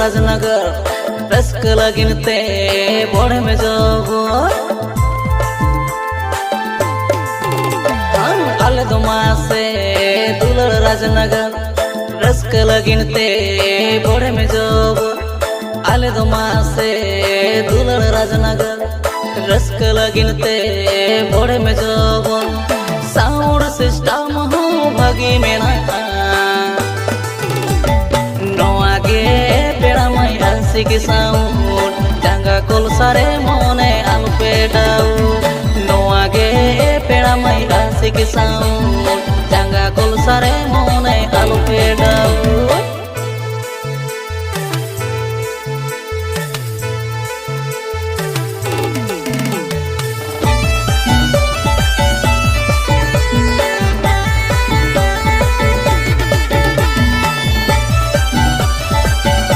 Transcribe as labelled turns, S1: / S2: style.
S1: Rajnagar rusk लगिनते बड़े में जब आले दो मासे दुलर राजनगर रस्क लगिनते बड़े में जब आले दो मासे दुलर राजनगर रस्क लगिनते बड़े में जब साउंड सिस्टम हो भागी में ना नोआगे पेड़ा मैया सिकी साउंड जांगा कोल सारे मोने आलू पेड़ाऊ नोआगे पेड़ा मैया सिकी साउंड जांगा कोल सारे मोने आलू पेड़ाऊ